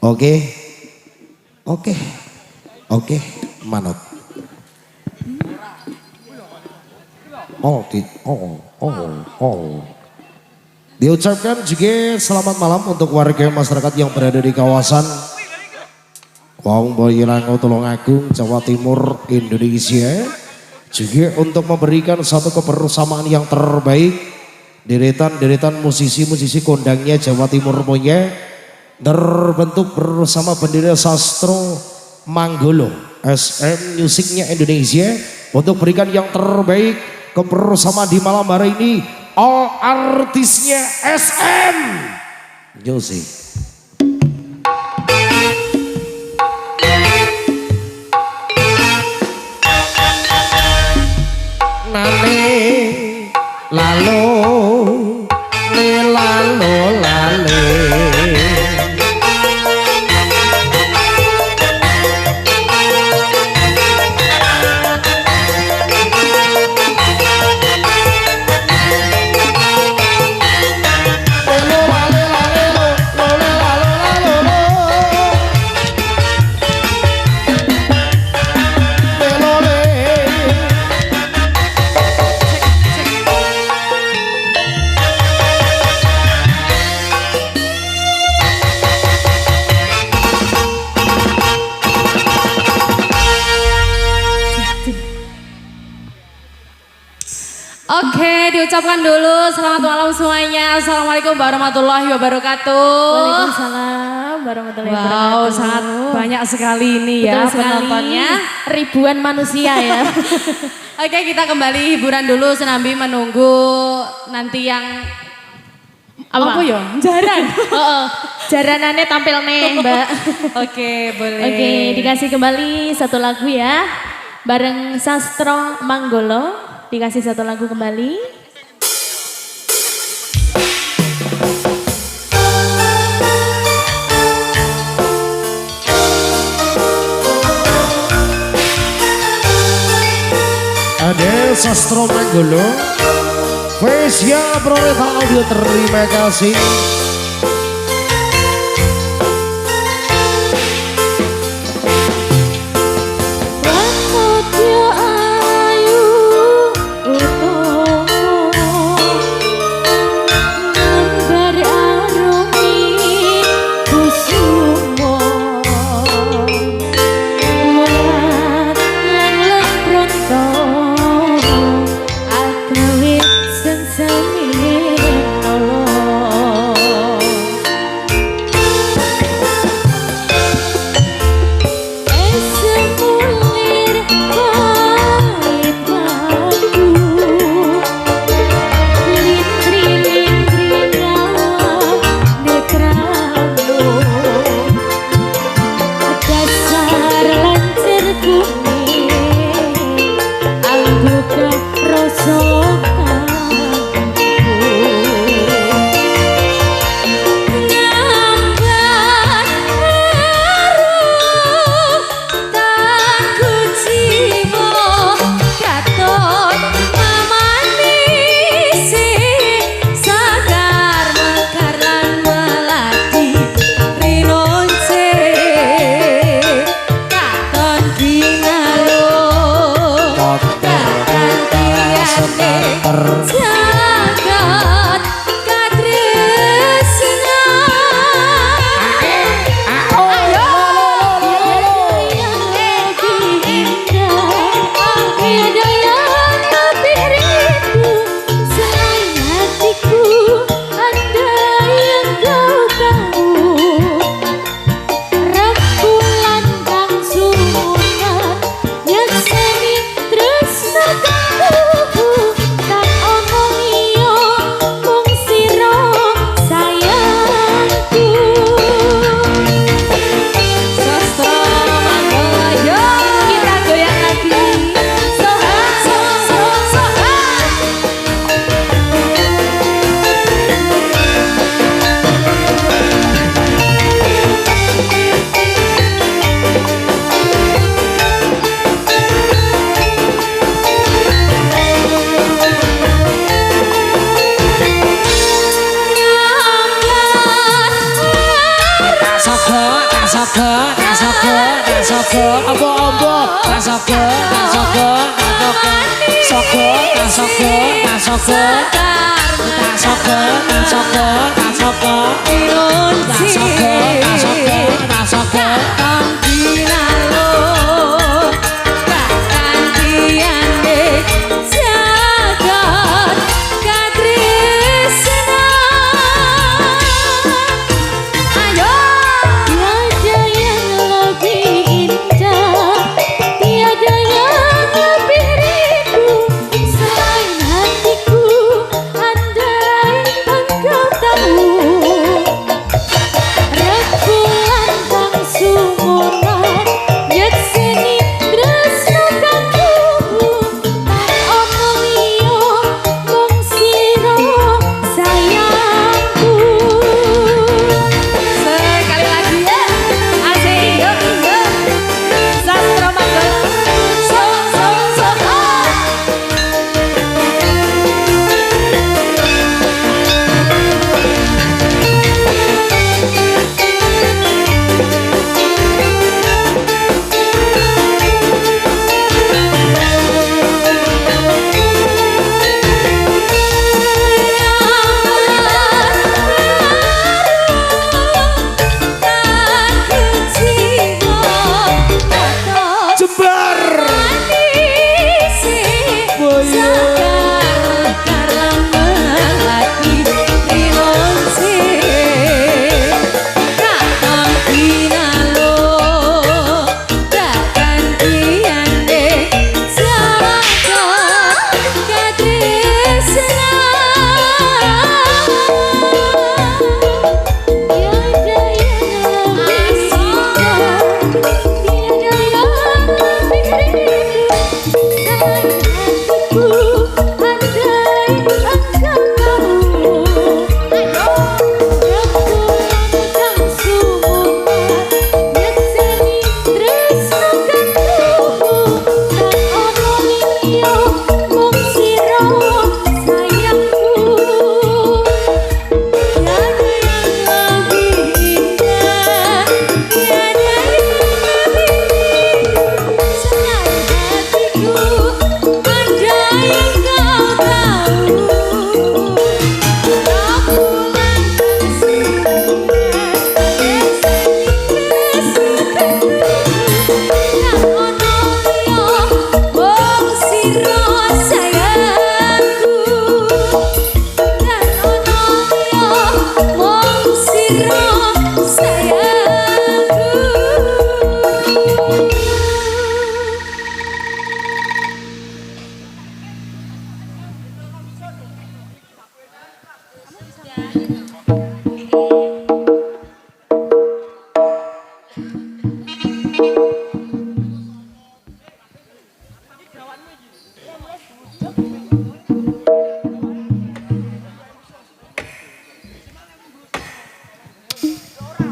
Oke. Oke. Oke, manut. Oh. Diucapkan juga selamat malam untuk warga masyarakat yang berada di kawasan Wong Boyolali, Tulungagung, Jawa Timur, Indonesia. Juga untuk memberikan satu kebersamaan yang terbaik. Deretan musisi-musisi kondangnya Jawa Timur punya terbentuk bersama bendera Sastro Manggolo SM Musiknya Indonesia untuk berikan yang terbaik kebersamaan di malam hari ini. All artisnya SM Music. Nane lalo le lalo lale. Oke, diucapkan dulu selamat malam semuanya. Assalamualaikum warahmatullahi wabarakatuh. Waalaikumsalam warahmatullahi wabarakatuh. Wow, sangat banyak sekali ini ya penontonnya. Ribuan manusia ya. Oke, kita kembali hiburan dulu senambi menunggu nanti yang apa ya? Jaran. Jaranannya tampil nih, Mbak. Oke, boleh. Oke, dikasih kembali satu lagu ya. Bareng Sastro Manggolo. Dikasih satu lagu kembali. Ada Sastro Manggolo, Vesya Proletar Audio, terima kasih.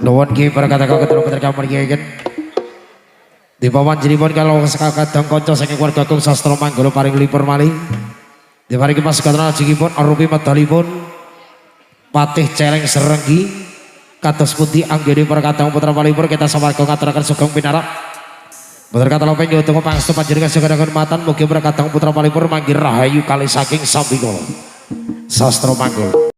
Nuwun ki perkata kau ketemu ketika mriki di pawan jenipun kalau kadang kanca saking keluarga Agung Sastra Manggala paring lipur malih diparingi pasukan ajengipun arupi medalipun Patih Celeng Serenggi kados pundi anggone perkata putra palipur kita sawarga ngaturaken sugeng pinarap bener kata lopen yo tunggu pangestu panjenengan segera hormatan mugi perkata putra palipur manggih rahayu kali saking Sambikala Sastra Manggala.